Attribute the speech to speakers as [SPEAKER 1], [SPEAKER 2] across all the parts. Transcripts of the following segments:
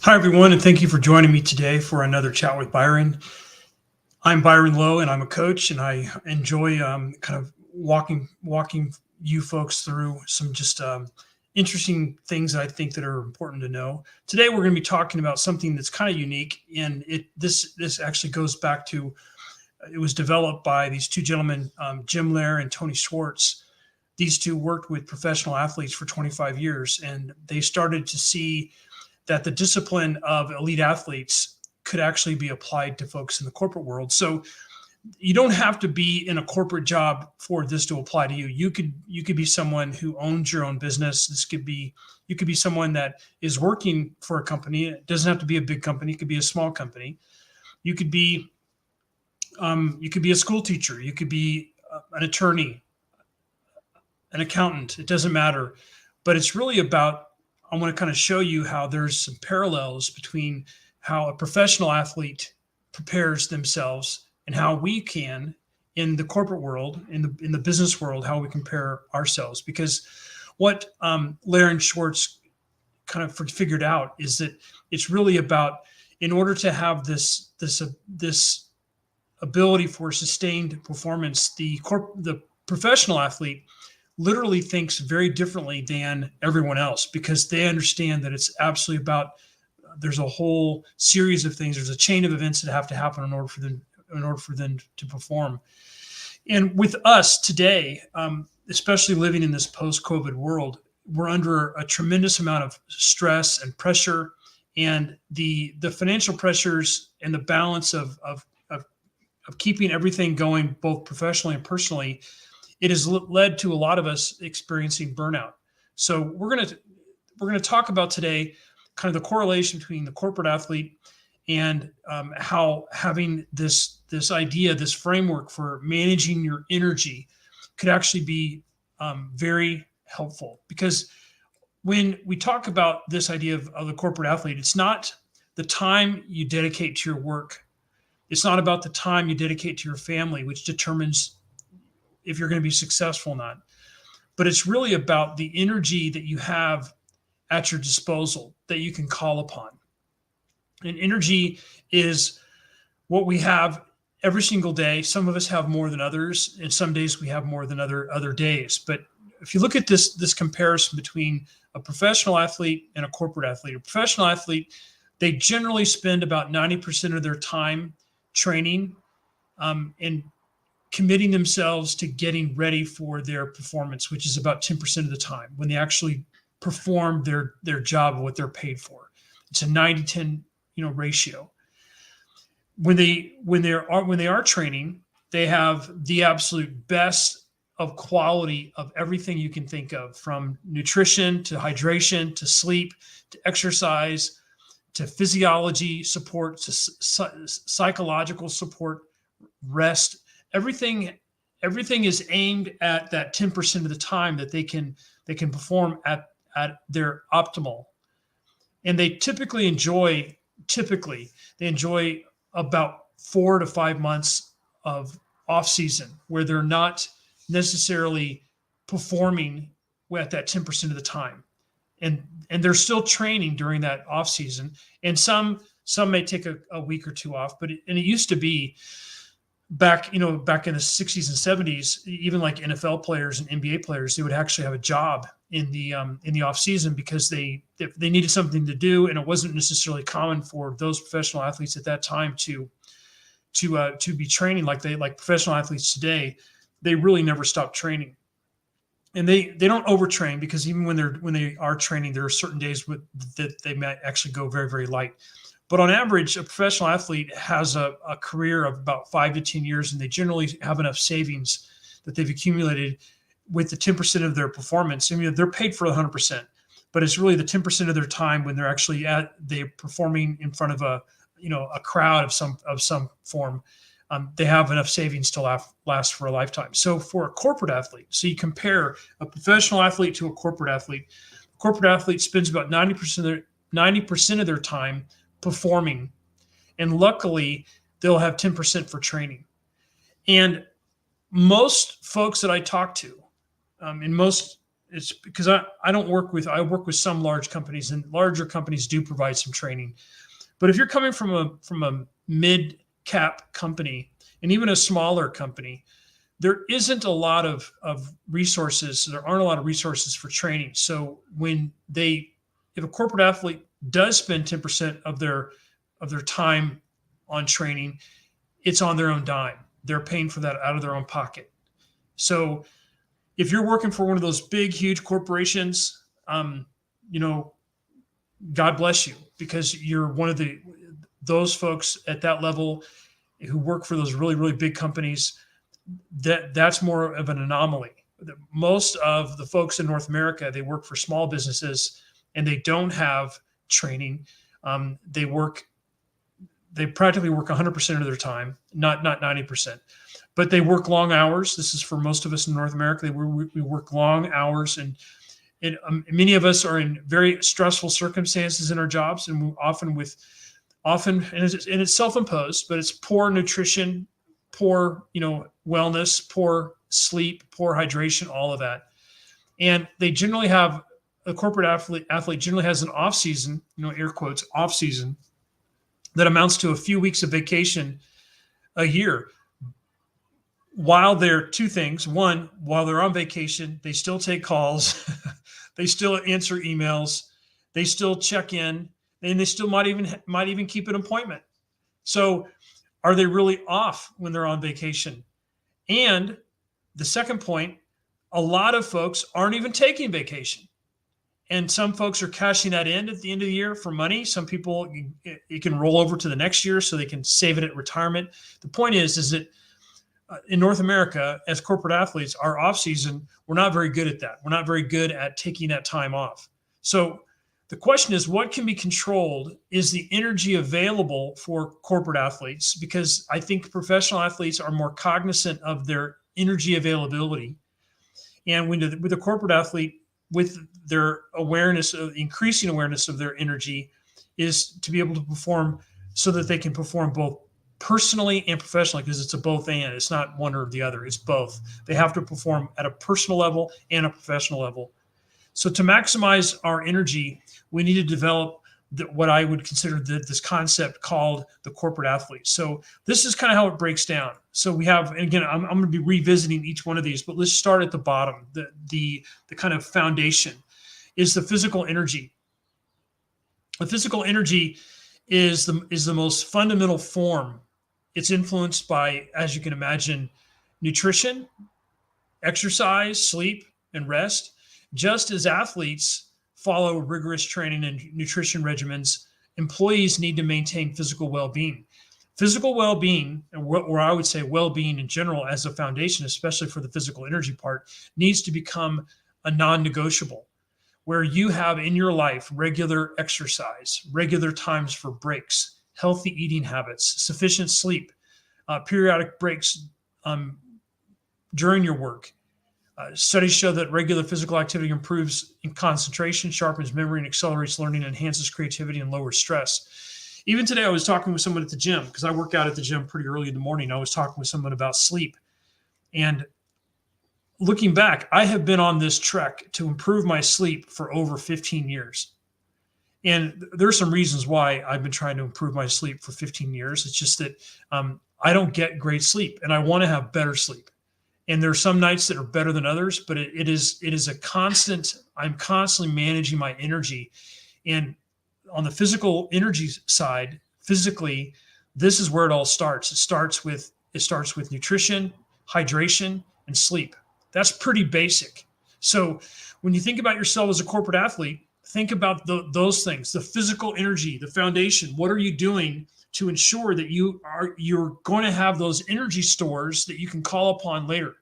[SPEAKER 1] Hi, everyone, and thank you for joining me today for another chat with Byron. I'm Byron Lowe, and I'm a coach, and I enjoy kind of walking you folks through some just interesting things that I think that are important to know. Today, we're going to be talking about something that's kind of unique, and this actually goes back to it was developed by these two gentlemen, Jim Lair and Tony Schwartz. These two worked with professional athletes for 25 years, and they started to see that the discipline of elite athletes could actually be applied to folks in the corporate world. So you don't have to be in a corporate job for this to apply to you. You could be someone who owns your own business. You could be someone that is working for a company. It doesn't have to be a big company. It could be a small company. You could be a school teacher. You could be an attorney, an accountant. It doesn't matter. But it's really about, I want to kind of show you how there's some parallels between how a professional athlete prepares themselves and how we can in the corporate world, in the business world, how we compare ourselves. Because what Lair and Schwartz kind of figured out is that it's really about, in order to have this ability for sustained performance, the professional athlete literally thinks very differently than everyone else, because they understand that it's absolutely about, there's a whole series of things. There's a chain of events that have to happen in order for them to perform. And with us today, especially living in this post-COVID world, we're under a tremendous amount of stress and pressure, and the financial pressures and the balance of keeping everything going both professionally and personally. It has led to a lot of us experiencing burnout. So we're going to talk about today kind of the correlation between the corporate athlete and how having this idea, this framework for managing your energy could actually be very helpful. Because when we talk about this idea of the corporate athlete, it's not the time you dedicate to your work. It's not about the time you dedicate to your family, which determines if you're going to be successful or not. But it's really about the energy that you have at your disposal that you can call upon. And energy is what we have every single day. Some of us have more than others, and some days we have more than other days. But if you look at this comparison between a professional athlete and a corporate athlete, a professional athlete, they generally spend about 90% of their time training and committing themselves to getting ready for their performance, which is about 10% of the time when they actually perform their job and what they're paid for. It's a 90-10, ratio. When they are training, they have the absolute best of quality of everything you can think of, from nutrition to hydration to sleep to exercise to physiology support to psychological support, rest. Everything is aimed at that 10% of the time that they can perform at their optimal. And they typically enjoy about 4 to 5 months of off season where they're not necessarily performing at that 10% of the time. And they're still training during that off season. And some may take a week or two off, but it used to be back in the 60s and 70s, even like NFL players and NBA players, they would actually have a job in the off season because they needed something to do, and it wasn't necessarily common for those professional athletes at that time to be training like professional athletes today. They really never stopped training, and they don't overtrain, because even when they are training, there are certain days that they might actually go very, very light. But on average, a professional athlete has a career of about 5 to 10 years, and they generally have enough savings that they've accumulated with the 10% of their performance. I mean, they're paid for 100%, but it's really the 10% of their time when they're actually they're performing in front of a crowd of some form. They have enough savings to last for a lifetime. So for a corporate athlete, so you compare a professional athlete to a corporate athlete. A corporate athlete spends about 90% of their time performing, and luckily they'll have 10% for training. And most folks that I talk to, and most it's because I work with some large companies, and larger companies do provide some training. But if you're coming from a mid cap company and even a smaller company, there isn't a lot of resources. There aren't a lot of resources for training. So if a corporate athlete does spend 10% of their time on training, it's on their own dime. They're paying for that out of their own pocket. So if you're working for one of those big, huge corporations, you know, God bless you, because you're one of those folks at that level who work for those really, really big companies. That's more of an anomaly. Most of the folks in North America, they work for small businesses and they don't have training. They practically work 100% of their time, not 90%, but they work long hours. This is for most of us in North America. We work long hours, and many of us are in very stressful circumstances in our jobs, and often, and it's self-imposed, but it's poor nutrition, poor, wellness, poor sleep, poor hydration, all of that. And they generally have a corporate athlete generally has an off season, air quotes, off season, that amounts to a few weeks of vacation a year. While they're two things. One, while they're on vacation, they still take calls, they still answer emails, they still check in, and they still might even keep an appointment. So are they really off when they're on vacation? And the second point, a lot of folks aren't even taking vacation. And some folks are cashing that in at the end of the year for money. Some people, it can roll over to the next year so they can save it at retirement. The point is that in North America, as corporate athletes, our off season, we're not very good at that. We're not very good at taking that time off. So the question is, what can be controlled? Is the energy available for corporate athletes? Because I think professional athletes are more cognizant of their energy availability. And with a corporate athlete, with their increasing awareness of their energy, is to be able to perform so that they can perform both personally and professionally, because it's a both and. It's not one or the other. It's both. They have to perform at a personal level and a professional level. So to maximize our energy, we need to develop what I would consider this concept called the corporate athlete. So this is kind of how it breaks down. So we have, and again, I'm going to be revisiting each one of these, but let's start at the bottom. The kind of foundation is the physical energy. The physical energy is the most fundamental form. It's influenced by, as you can imagine, nutrition, exercise, sleep, and rest. Just as athletes follow rigorous training and nutrition regimens, employees need to maintain physical well-being. Physical well-being, or I would say well-being in general as a foundation, especially for the physical energy part, needs to become a non-negotiable, where you have in your life regular exercise, regular times for breaks, healthy eating habits, sufficient sleep, periodic breaks during your work. Studies show that regular physical activity improves in concentration, sharpens memory, and accelerates learning, enhances creativity, and lowers stress. Even today, I was talking with someone at the gym, because I work out at the gym pretty early in the morning. I was talking with someone about sleep. And looking back, I have been on this trek to improve my sleep for over 15 years. And there's some reasons why I've been trying to improve my sleep for 15 years. It's just that I don't get great sleep, and I want to have better sleep. And there are some nights that are better than others, but it is a constant. I'm constantly managing my energy. And on the physical energy side, physically, this is where it all starts. It starts with nutrition, hydration, and sleep. That's pretty basic. So when you think about yourself as a corporate athlete, think about those things: the physical energy, the foundation. What are you doing to ensure that you're going to have those energy stores that you can call upon later?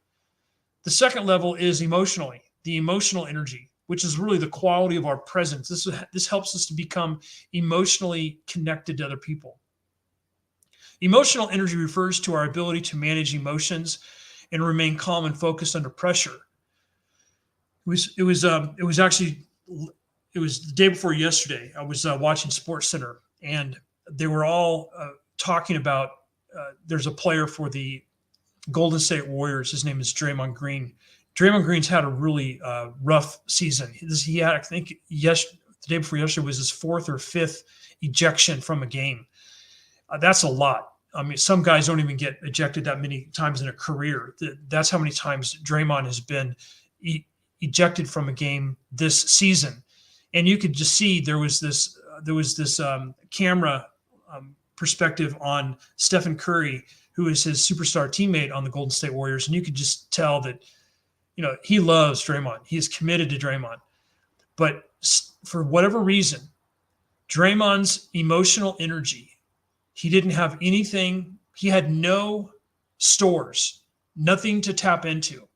[SPEAKER 1] The second level is the emotional energy, which is really the quality of our presence. This helps us to become emotionally connected to other people. Emotional energy refers to our ability to manage emotions and remain calm and focused under pressure. It was the day before yesterday. I was watching SportsCenter, and they were all talking about. There's a player for the Golden State Warriors. His name is Draymond Green, Draymond Green's had a really rough season. He had, I think, the day before yesterday was his fourth or fifth ejection from a game. That's a lot. I mean, some guys don't even get ejected that many times in a career. That's how many times Draymond has been ejected from a game this season. And you could just see there was this camera perspective on Stephen Curry, who is his superstar teammate on the Golden State Warriors, and you could just tell that, he loves Draymond. He is committed to Draymond. But for whatever reason, Draymond's emotional energy, he didn't have anything. He had no stores, nothing to tap into.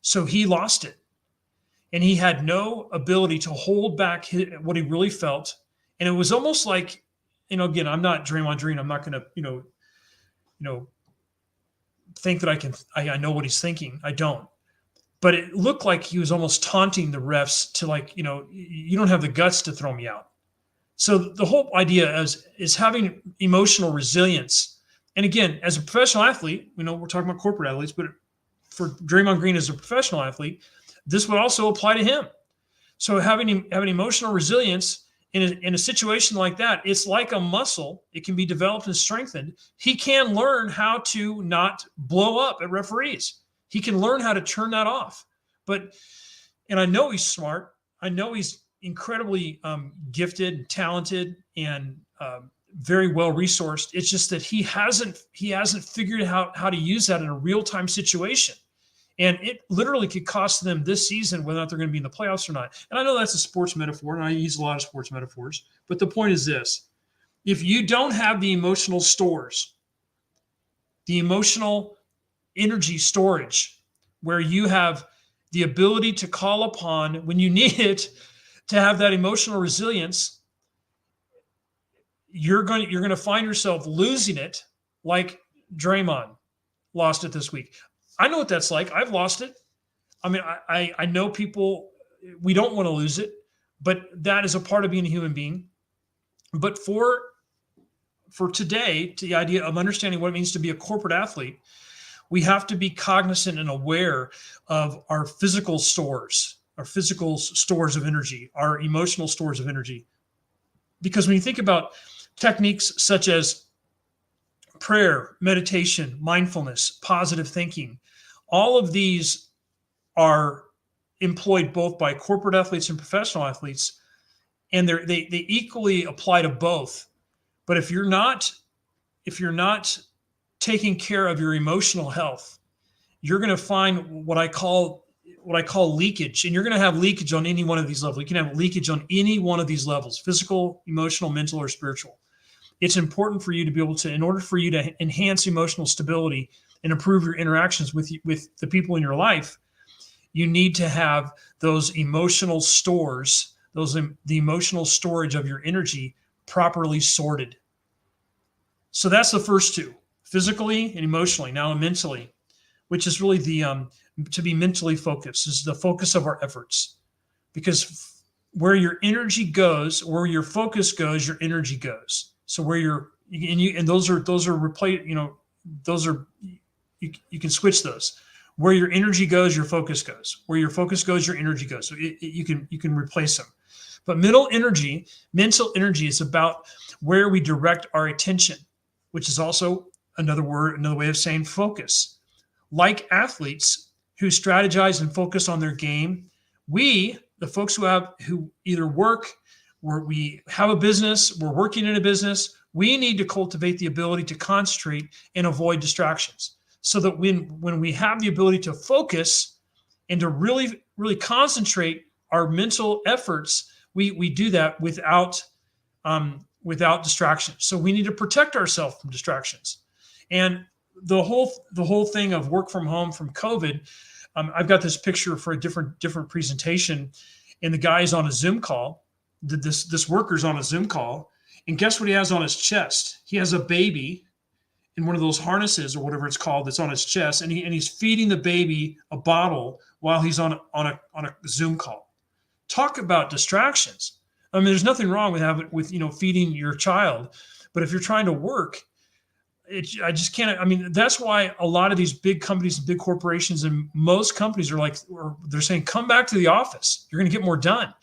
[SPEAKER 1] So he lost it. And he had no ability to hold back what he really felt. And it was almost like, again, I'm not Draymond Green. I'm not going to, think that I know what he's thinking. I don't. But it looked like he was almost taunting the refs to you don't have the guts to throw me out. So the whole idea is having emotional resilience. And again, as a professional athlete, we're talking about corporate athletes, but for Draymond Green as a professional athlete, this would also apply to him. So having emotional resilience in a situation like that, it's like a muscle. It can be developed and strengthened. He can learn how to not blow up at referees. He can learn how to turn that off. And I know he's smart. I know he's incredibly gifted and talented and very well resourced. It's just that he hasn't figured out how to use that in a real-time situation. And it literally could cost them this season whether or not they're going to be in the playoffs or not. And I know that's a sports metaphor, and I use a lot of sports metaphors. But the point is this. If you don't have the emotional stores, the emotional energy storage, where you have the ability to call upon when you need it to have that emotional resilience, you're going to find yourself losing it like Draymond lost it this week. I know what that's like. I've lost it. I mean, I know people, we don't want to lose it, but that is a part of being a human being. But for today, the idea of understanding what it means to be a corporate athlete, we have to be cognizant and aware of our physical stores of energy, our emotional stores of energy. Because when you think about techniques such as prayer, meditation, mindfulness, positive thinking, all of these are employed both by corporate athletes and professional athletes, and they equally apply to both. But if you're not taking care of your emotional health, you're going to find what I call leakage, and you're going to have leakage on any one of these levels. You can have leakage on any one of these levels: physical, emotional, mental, or spiritual. It's important for you to be able to, in order for you to enhance emotional stability and improve your interactions with the people in your life, you need to have those emotional stores, the emotional storage of your energy properly sorted. So that's the first two, physically and emotionally. Now mentally, which is really to be mentally focused, is the focus of our efforts. Because where your energy goes, where your focus goes, your energy goes. So you can switch those. Where your energy goes, your focus goes. Where your focus goes, your energy goes. So you can replace them. But mental energy is about where we direct our attention, which is also another way of saying focus. Like athletes who strategize and focus on their game, the folks who either work, where we have a business, we're working in a business, we need to cultivate the ability to concentrate and avoid distractions. So that when we have the ability to focus and to really, really concentrate our mental efforts, we do that without distractions. So we need to protect ourselves from distractions. And the whole thing of work from home from COVID, I've got this picture for a different presentation, and the guy's on a Zoom call. This worker's on a Zoom call, and guess what he has on his chest? He has a baby in one of those harnesses or whatever it's called that's on his chest, and he's feeding the baby a bottle while he's on a Zoom call. Talk about distractions. I mean, there's nothing wrong with feeding your child, but if you're trying to work, I just can't. I mean, that's why a lot of these big companies and big corporations and most companies are like, they're saying, come back to the office. You're going to get more done.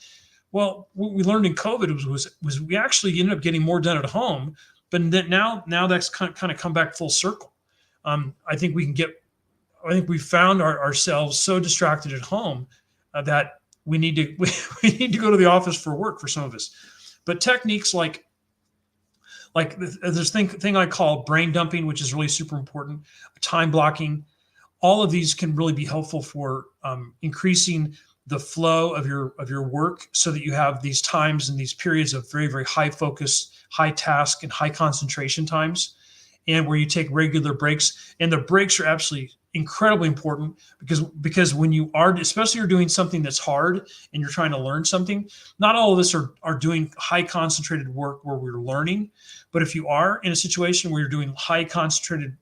[SPEAKER 1] Well, what we learned in COVID was we actually ended up getting more done at home, but then now that's kind of come back full circle. I think we found ourselves so distracted at home that we need to we need to go to the office for work for some of us. But techniques like this thing I call brain dumping, which is really super important, time blocking, all of these can really be helpful for increasing the flow of your work, so that you have these times and these periods of very, very high focus, high task, and high concentration times, and where you take regular breaks. And the breaks are absolutely incredibly important, because when you are, especially you're doing something that's hard and you're trying to learn something, not all of us are doing high concentrated work where we're learning. But if you are in a situation where you're doing high concentrated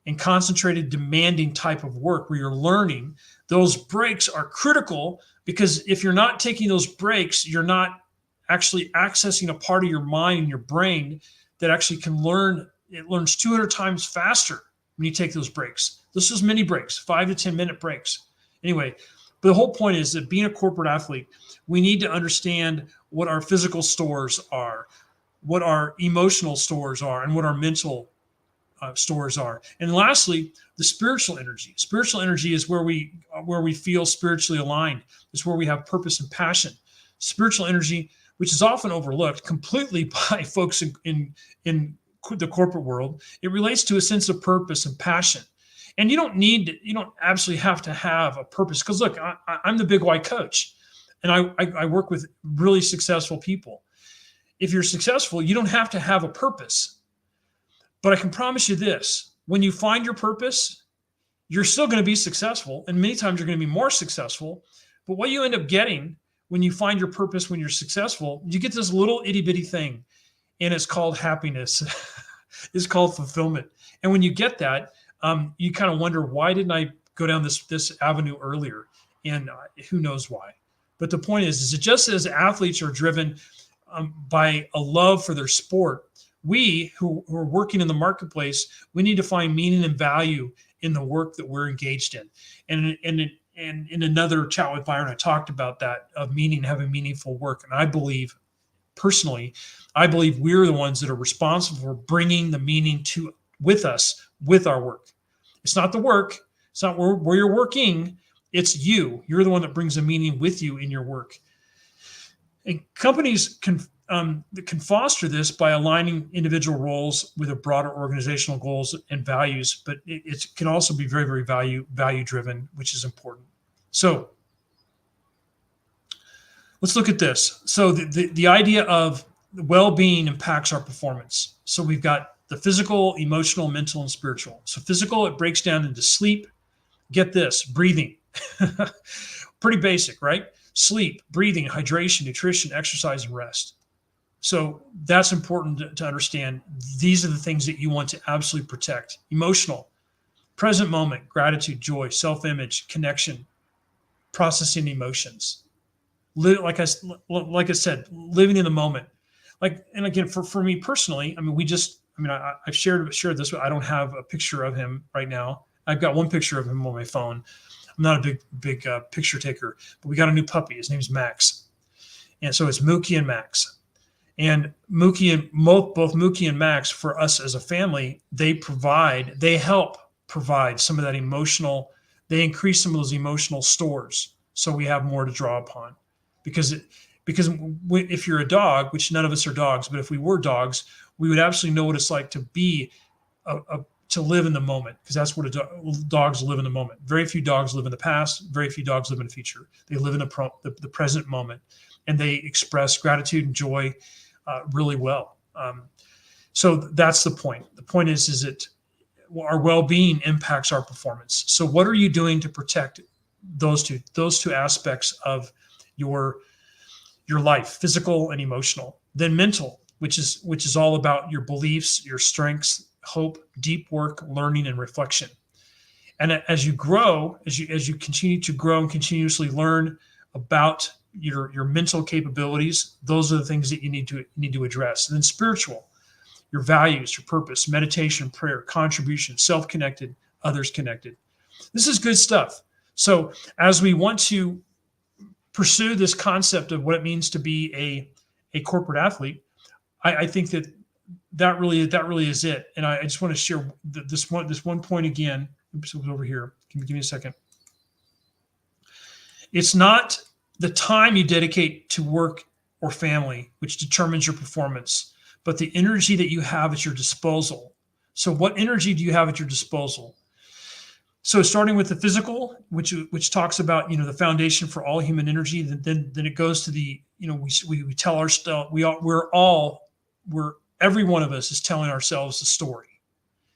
[SPEAKER 1] and concentrated demanding type of work where you're learning, those breaks are critical, because if you're not taking those breaks, you're not actually accessing a part of your mind and your brain that actually can learn. It learns 200 times faster when you take those breaks. This is mini breaks, 5 to 10 minute breaks. Anyway, but the whole point is that being a corporate athlete, we need to understand what our physical stores are, what our emotional stores are, and what our mental stores are. And lastly, the spiritual energy. Spiritual energy is where we feel spiritually aligned. It's where we have purpose and passion. Spiritual energy, which is often overlooked completely by folks in the corporate world, it relates to a sense of purpose and passion. And you don't absolutely have to have a purpose. Because look, I'm the big Y coach, and I work with really successful people. If you're successful, you don't have to have a purpose. But I can promise you this: when you find your purpose, you're still going to be successful. And many times you're going to be more successful. But what you end up getting when you find your purpose, when you're successful, you get this little itty bitty thing, and it's called happiness. It's called fulfillment. And when you get that, you kind of wonder, why didn't I go down this avenue earlier? And who knows why. But the point is that just as athletes are driven by a love for their sport, we who are working in the marketplace, we need to find meaning and value in the work that we're engaged in. And in another chat with Byron, I talked about that, of meaning, having meaningful work. And I believe, personally, we're the ones that are responsible for bringing the meaning with us, with our work. It's not the work. It's not where you're working. It's you. You're the one that brings the meaning with you in your work. And companies can foster this by aligning individual roles with a broader organizational goals and values, but it can also be very, very value driven, which is important. So let's look at this. So the idea of well-being impacts our performance. So we've got the physical, emotional, mental, and spiritual. So physical, it breaks down into sleep. Get this: breathing. Pretty basic, right? Sleep, breathing, hydration, nutrition, exercise, and rest. So that's important to understand. These are the things that you want to absolutely protect. Emotional, present moment, gratitude, joy, self-image, connection, processing emotions. Like I said, living in the moment. And again, for me personally, I mean, I've shared this. I don't have a picture of him right now. I've got one picture of him on my phone. I'm not a big picture taker, but we got a new puppy. His name's Max. And so it's Mookie and Max. And both Mookie and Max, for us as a family, they help provide some of that emotional, they increase some of those emotional stores, so we have more to draw upon. Because if you're a dog, which none of us are dogs, but if we were dogs, we would absolutely know what it's like to be to live in the moment, because that's what dogs live in the moment. Very few dogs live in the past. Very few dogs live in the future. They live in the present moment, and they express gratitude and joy really well. So that's the point. The point is that our well-being impacts our performance. So what are you doing to protect those two aspects of your life, physical and emotional? Then mental, which is all about your beliefs, your strengths, hope, deep work, learning, and reflection. And as you grow, as you continue to grow and continuously learn about your mental capabilities, those are the things that you need to address. And then spiritual. your values, your purpose, meditation, prayer, contribution, self-connected, others connected. This is good stuff. So as we want to pursue this concept of what it means to be a corporate athlete, I think that really is it. And I just want to share this one point again. Oops, it was over here. Give me a second. It's not the time you dedicate to work or family which determines your performance, but the energy that you have at your disposal. So what energy do you have at your disposal? So starting with the physical, which talks about, the foundation for all human energy, then it goes to the, we tell our stuff. Every one of us is telling ourselves a story.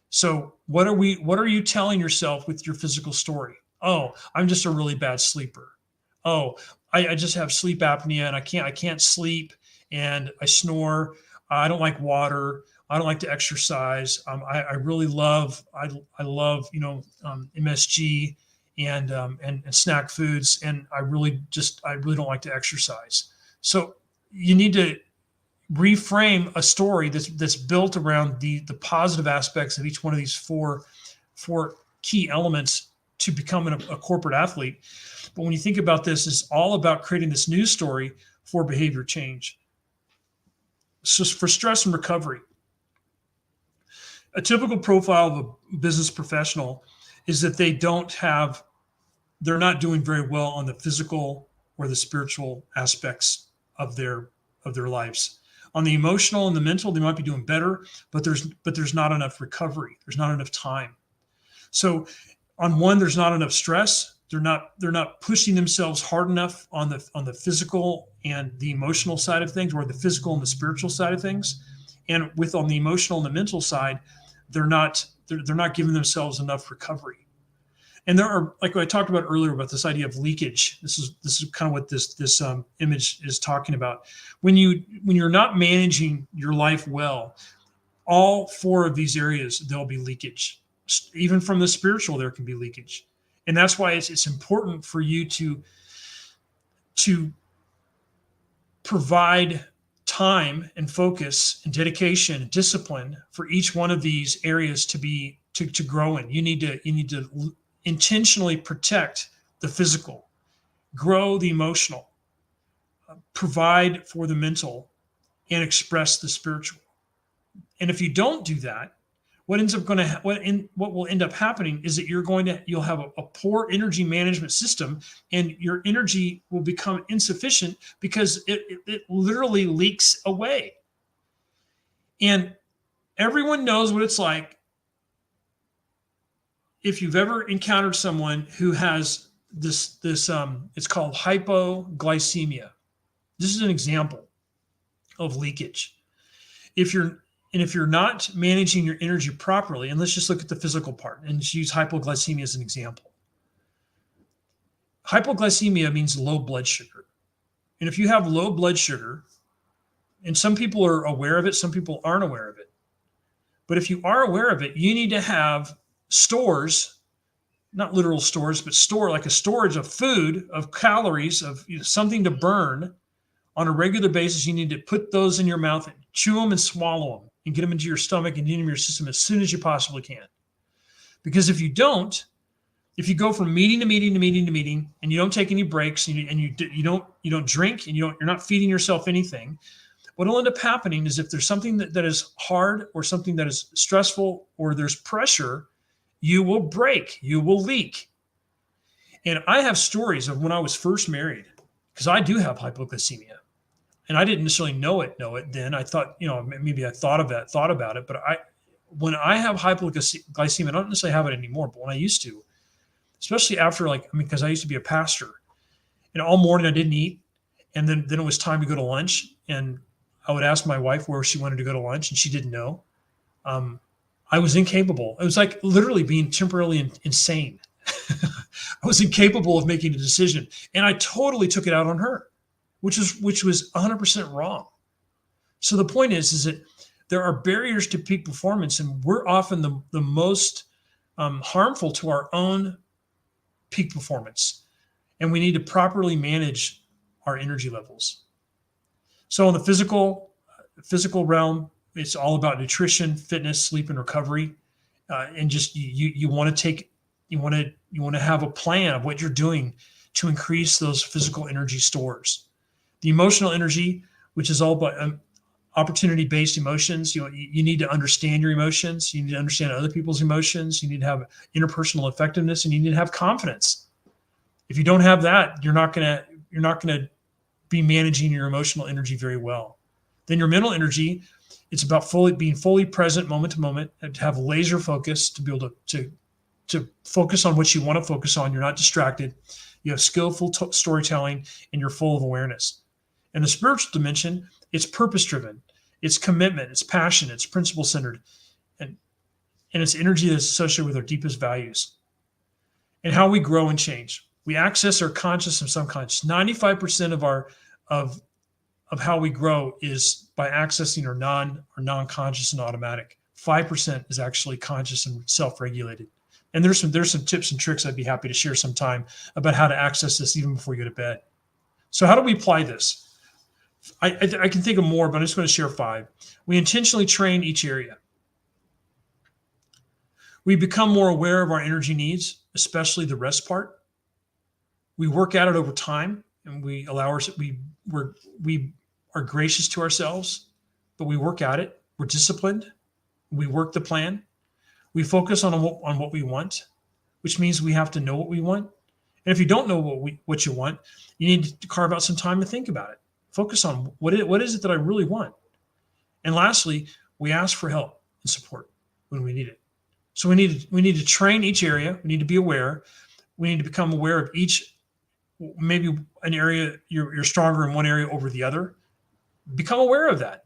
[SPEAKER 1] So what are you telling yourself with your physical story? Oh, I'm just a really bad sleeper. Oh, I just have sleep apnea and I can't sleep and I snore. I don't like water. I don't like to exercise. I really love MSG and snack foods, and I really don't like to exercise. So you need to reframe a story that's built around the positive aspects of each one of these four key elements to becoming a corporate athlete. But when you think about this, it's all about creating this news story for behavior change. So for stress and recovery, a typical profile of a business professional is that they're not doing very well on the physical or the spiritual aspects of their lives. On the emotional and the mental, they might be doing better, but there's not enough recovery. There's not enough time. So on one, there's not enough stress. They're not pushing themselves hard enough on the physical and the emotional side of things, or the physical and the spiritual side of things. And on the emotional and the mental side, they're not giving themselves enough recovery. And there are, like I talked about earlier, about this idea of leakage. This is kind of what this image is talking about. When you're not managing your life well, all four of these areas, there'll be leakage. Even from the spiritual, there can be leakage. And that's why it's important for you to provide time and focus and dedication and discipline for each one of these areas to grow in. You need to intentionally protect the physical, grow the emotional, provide for the mental, and express the spiritual. And if you don't do that, what will end up happening is that you'll have a poor energy management system, and your energy will become insufficient because it literally leaks away. And everyone knows what it's like if you've ever encountered someone who has this it's called hypoglycemia. This is an example of leakage. If you're not managing your energy properly, and let's just look at the physical part and just use hypoglycemia as an example. Hypoglycemia means low blood sugar. And if you have low blood sugar, and some people are aware of it, some people aren't aware of it. But if you are aware of it, you need to have stores, not literal stores, but like a storage of food, of calories, of something to burn on a regular basis. You need to put those in your mouth and chew them and swallow them and get them into your stomach and into your system as soon as you possibly can. Because if you don't, if you go from meeting to meeting to meeting to meeting and you don't take any breaks and you don't drink and you're not feeding yourself anything, what will end up happening is if there's something that is hard or something that is stressful or there's pressure, you will break, you will leak. And I have stories of when I was first married, because I do have hypoglycemia. And I didn't necessarily know it then. I thought, maybe I thought about it. But when I have hypoglycemia, I don't necessarily have it anymore, but when I used to, especially after because I used to be a pastor, and all morning I didn't eat. And then it was time to go to lunch. And I would ask my wife where she wanted to go to lunch, and she didn't know. I was incapable. It was like literally being temporarily insane. I was incapable of making a decision. And I totally took it out on her, which was 100% wrong. So the point is that there are barriers to peak performance, and we're often the most harmful to our own peak performance. And we need to properly manage our energy levels. So in the physical realm, It's all about nutrition, fitness, sleep, and recovery. And just you want to have a plan of what you're doing to increase those physical energy stores. The emotional energy, which is all about opportunity-based emotions. You need to understand your emotions. You need to understand other people's emotions. You need to have interpersonal effectiveness, and you need to have confidence. If you don't have that, you're not gonna be managing your emotional energy very well. Then your mental energy, it's about being fully present, moment to moment, and to have laser focus, to be able to focus on what you want to focus on. You're not distracted. You have skillful storytelling, and you're full of awareness. And the spiritual dimension, it's purpose-driven, it's commitment, it's passion, it's principle-centered, and it's energy that's associated with our deepest values. And how we grow and change. We access our conscious and subconscious. 95% of how we grow is by accessing our non-conscious and automatic. 5% is actually conscious and self-regulated. And there's some tips and tricks I'd be happy to share sometime about how to access this even before you go to bed. So how do we apply this? I can think of more, but I'm just going to share 5. We intentionally train each area. We become more aware of our energy needs, especially the rest part. We work at it over time, and we are gracious to ourselves, but we work at it. We're disciplined. We work the plan. We focus on what we want, which means we have to know what we want. And if you don't know what you want, you need to carve out some time to think about it. Focus on what is it that I really want. And lastly, we ask for help and support when we need it. So we need to train each area. We need to be aware. We need to become aware of each, maybe an area you're stronger in one area over the other. Become aware of that.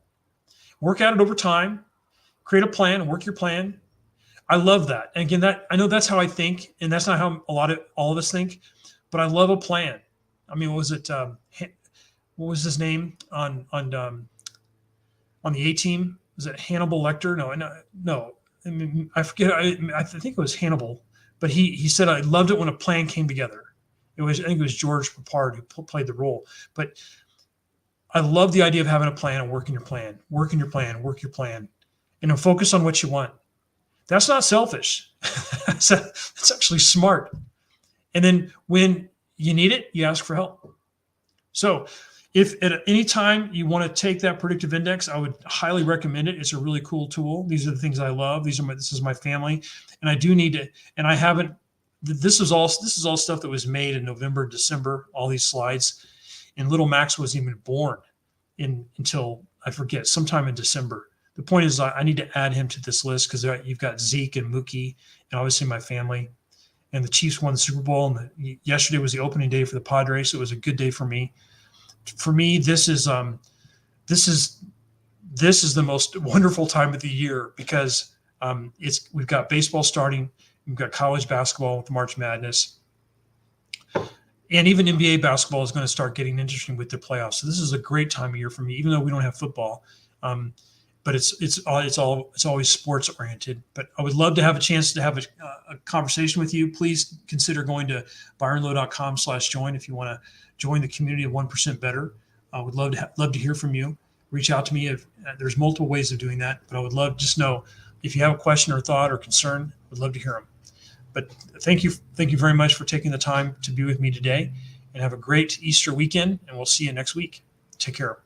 [SPEAKER 1] Work at it over time. Create a plan and work your plan. I love that. And again, I know that's how I think, and that's not how all of us think. But I love a plan. I mean, what was his name on the A Team? Was it Hannibal Lecter? No. I mean, I forget. I think it was Hannibal, but he said, I loved it when a plan came together. I think it was George Papard who played the role. But I love the idea of having a plan and working your plan, work your plan, and then focus on what you want. That's not selfish. That's actually smart. And then when you need it, you ask for help. So if at any time you want to take that predictive index, I would highly recommend it. It's a really cool tool. These are the things I love. This is my family. And I do need to, and I haven't, this is all stuff that was made in November, December, all these slides. And little Max wasn't even born until, I forget, sometime in December. The point is I need to add him to this list because you've got Zeke and Mookie and obviously my family. And the Chiefs won the Super Bowl. And yesterday was the opening day for the Padres. So it was a good day for me. For me, this is the most wonderful time of the year because we've got baseball starting. We've got college basketball with March Madness. And even NBA basketball is going to start getting interesting with the playoffs. So this is a great time of year for me, even though we don't have football. But it's always sports oriented. But I would love to have a chance to have a conversation with you. Please consider going to byronlow.com/join if you want to join the community of 1% Better. I would love to hear from you. Reach out to me. If there's multiple ways of doing that, but I would love just know if you have a question or thought or concern. I would love to hear them. But thank you very much for taking the time to be with me today, and have a great Easter weekend. And we'll see you next week. Take care.